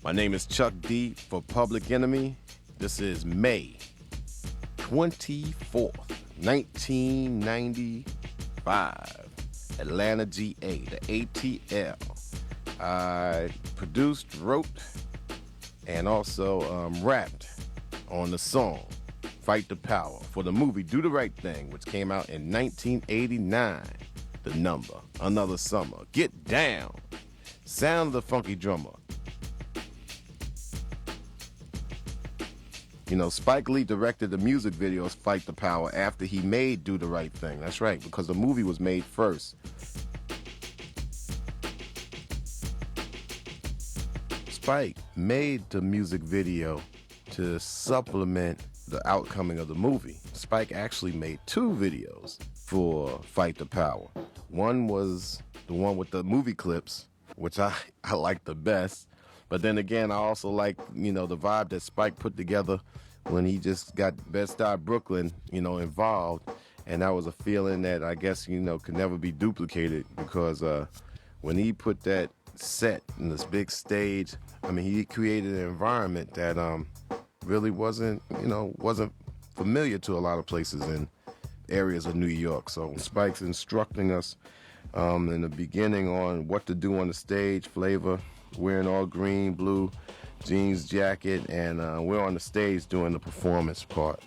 My name is Chuck D for Public Enemy. This is May 24th, 1995. Atlanta, GA, the ATL. I produced, wrote, and also rapped on the song Fight the Power for the movie Do the Right Thing, which came out in 1989. The Number, Another Summer, Get Down, Sound of the Funky Drummer. You know, Spike Lee directed the music videos Fight the Power after he made Do the Right Thing. That's right, because the movie was made first. Spike made the music video to supplement the outcoming of the movie. Spike actually made two videos for Fight the Power. One was the one with the movie clips, which I like the best. But then again, I also like, the vibe that Spike put together when he just got Bed-Stuy Brooklyn, involved. And that was a feeling that I guess, could never be duplicated because when he put that set in this big stage, he created an environment that really wasn't familiar to a lot of places in areas of New York. So Spike's instructing us in the beginning on what to do on the stage, Flavor wearing all green, blue jeans jacket, and we're on the stage doing the performance part.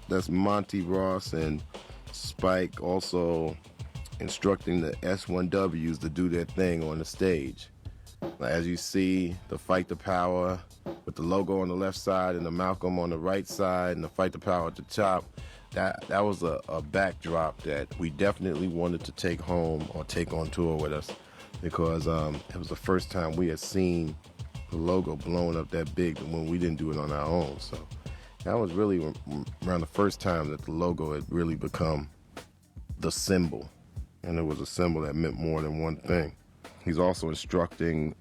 That's Monty Ross and Spike also instructing the S1Ws to do their thing on the stage. As you see, the Fight the Power with the logo on the left side and the Malcolm on the right side and the Fight the Power at the top, that was a backdrop that we definitely wanted to take home or take on tour with us because it was the first time we had seen the logo blown up that big when we didn't do it on our own. So that was really around the first time that the logo had really become the symbol. And it was a symbol that meant more than one thing. He's also instructing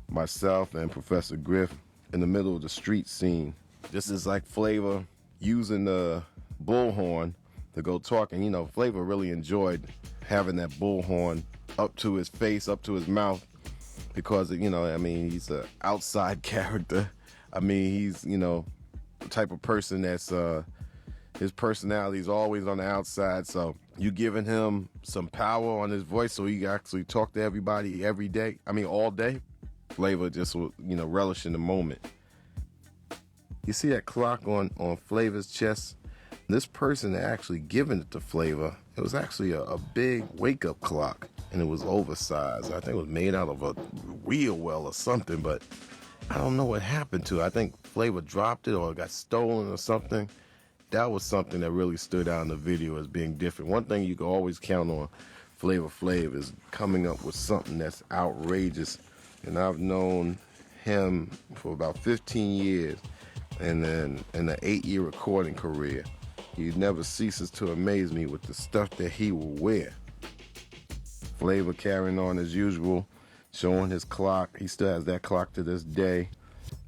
myself and Professor Griff in the middle of the street scene. This is like Flavor using the bullhorn to go talking. Flavor really enjoyed having that bullhorn up to his face, up to his mouth, because, he's an outside character. He's, the type of person that's, his personality is always on the outside. So you giving him some power on his voice so he can actually talk to everybody every day. All day. Flavor just, relish in the moment. You see that clock on Flavor's chest? This person actually giving it to Flavor, it was actually a big wake-up clock, and it was oversized. I think it was made out of a wheel well or something, but I don't know what happened to it. I think Flavor dropped it or it got stolen or something. That was something that really stood out in the video as being different. One thing you can always count on Flavor Flav is coming up with something that's outrageous. And I've known him for about 15 years, and then in an 8-year recording career. He never ceases to amaze me with the stuff that he will wear. Flavor carrying on as usual, showing his clock. He still has that clock to this day,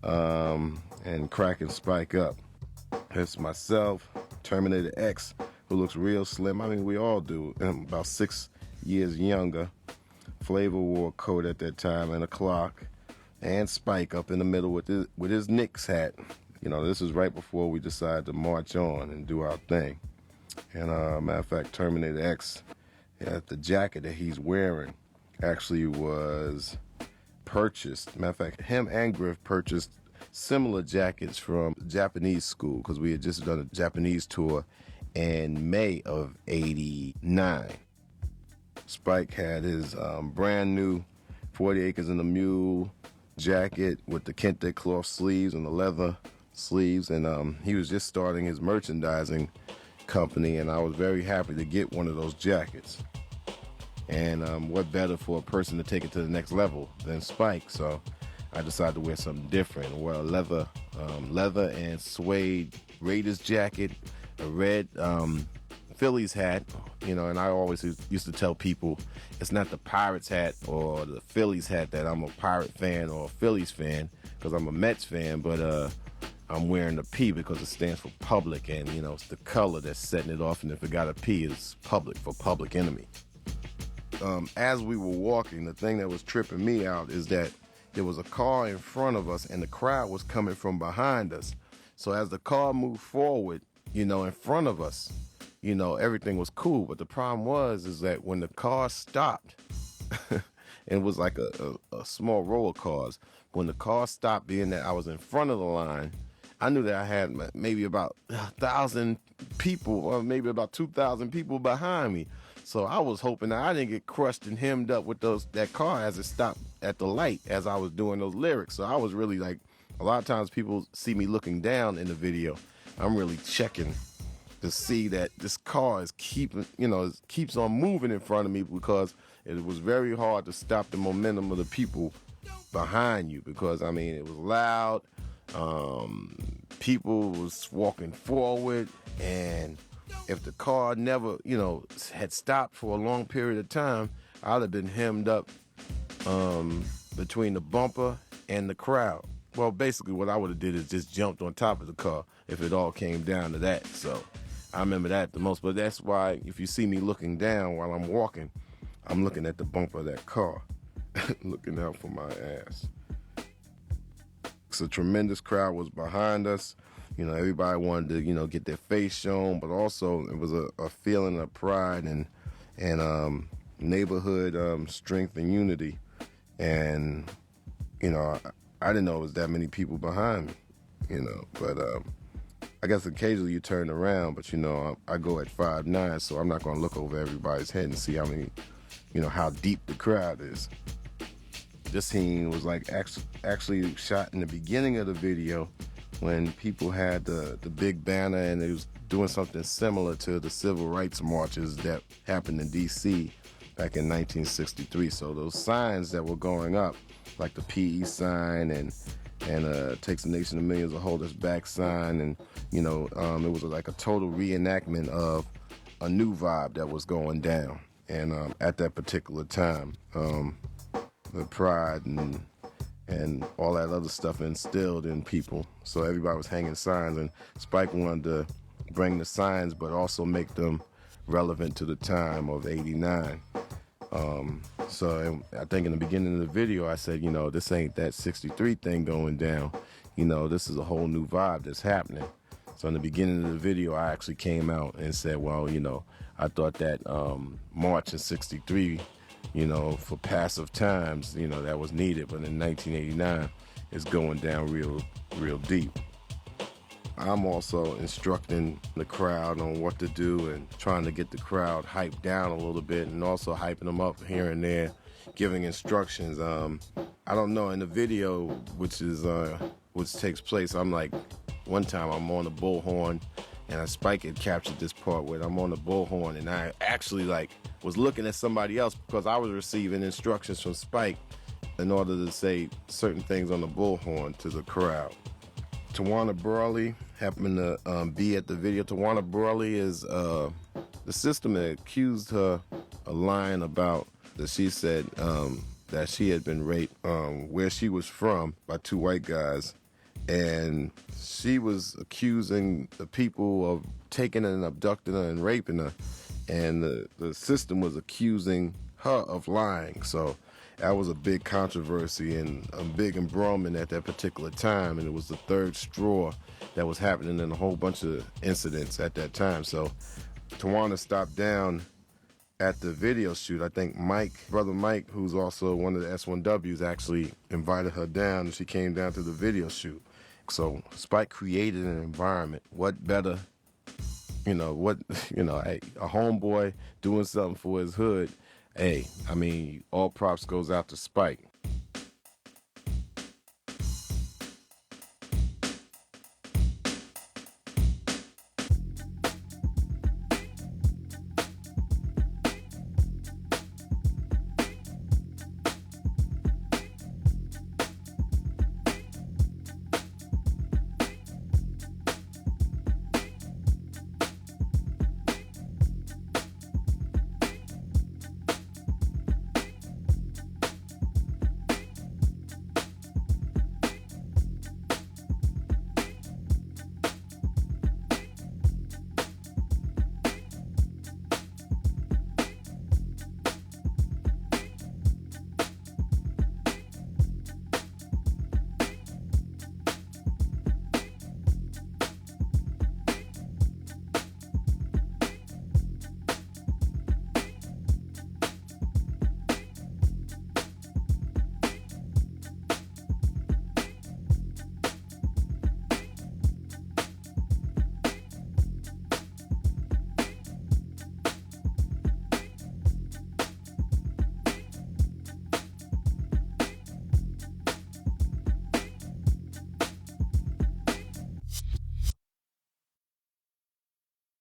and cracking Spike up. It's myself, Terminator X, who looks real slim. We all do. I'm about 6 years younger. Flavor wore a coat at that time and a clock, and Spike up in the middle with his Knicks hat. This is right before we decided to march on and do our thing. And matter of fact, Terminator X, the jacket that he's wearing actually was purchased. Matter of fact, him and Griff purchased similar jackets from Japanese school because we had just done a Japanese tour in May of '89. Spike had his brand new 40 Acres and a Mule jacket with the kente cloth sleeves and the leather sleeves, and he was just starting his merchandising company, and I was very happy to get one of those jackets. And what better for a person to take it to the next level than Spike? So I decided to wear something different. Wear a leather and suede Raiders jacket, a red Phillies hat, and I always used to tell people it's not the Pirates hat or the Phillies hat that I'm a Pirate fan or a Phillies fan, because I'm a Mets fan, but I'm wearing the P because it stands for public, and it's the color that's setting it off, and if it got a P, it's public, for Public Enemy. As we were walking, the thing that was tripping me out is that there was a car in front of us and the crowd was coming from behind us. So as the car moved forward, in front of us, everything was cool. But the problem is that when the car stopped, it was like a small row of cars. When the car stopped, being that I was in front of the line, I knew that I had maybe about 1,000 people or maybe about 2,000 people behind me. So I was hoping that I didn't get crushed and hemmed up with that car as it stopped at the light as I was doing those lyrics. So I was really like, a lot of times people see me looking down in the video. I'm really checking to see that this car is keeps on moving in front of me, because it was very hard to stop the momentum of the people behind you, because it was loud. People was walking forward, and if the car never, had stopped for a long period of time, I'd have been hemmed up between the bumper and the crowd. Well, basically what I would have did is just jumped on top of the car if it all came down to that. So I remember that the most. But that's why if you see me looking down while I'm walking, I'm looking at the bumper of that car, looking out for my ass. So a tremendous crowd was behind us. Everybody wanted to, get their face shown, but also it was a feeling of pride and neighborhood strength and unity. And, I didn't know it was that many people behind me, but I guess occasionally you turn around, but, I go at 5'9", so I'm not going to look over everybody's head and see how many, how deep the crowd is. This scene was like actually shot in the beginning of the video when people had the big banner, and it was doing something similar to the civil rights marches that happened in D.C. back in 1963. So those signs that were going up, like the PE sign and Takes a Nation of Millions to Hold Us Back sign, and it was like a total reenactment of a new vibe that was going down. And at that particular time, the pride and all that other stuff instilled in people. So everybody was hanging signs, and Spike wanted to bring the signs but also make them relevant to the time of '89. So I think in the beginning of the video I said, this ain't that 63 thing going down. This is a whole new vibe that's happening. So in the beginning of the video I actually came out and said, well, I thought that March in '63, for passive times, that was needed. But in 1989, it's going down real deep. I'm also instructing the crowd on what to do and trying to get the crowd hyped down a little bit, and also hyping them up here and there, giving instructions. I don't know, in the video, which takes place, I'm like, one time I'm on the bullhorn, and Spike had captured this part where I'm on the bullhorn, and I actually was looking at somebody else because I was receiving instructions from Spike in order to say certain things on the bullhorn to the crowd. Tawana Brawley happened to be at the video. Tawana Brawley is the system that accused her of lying about that she said that she had been raped where she was from by two white guys. And she was accusing the people of taking her and abducting her and raping her. And the system was accusing her of lying. So that was a big controversy and a big embroilment at that particular time. And it was the third straw that was happening in a whole bunch of incidents at that time. So Tawana stopped down at the video shoot. I think Brother Mike, who's also one of the S1Ws, actually invited her down, and she came down to the video shoot. So Spike created an environment. What better, a homeboy doing something for his hood. Hey, all props goes out to Spike.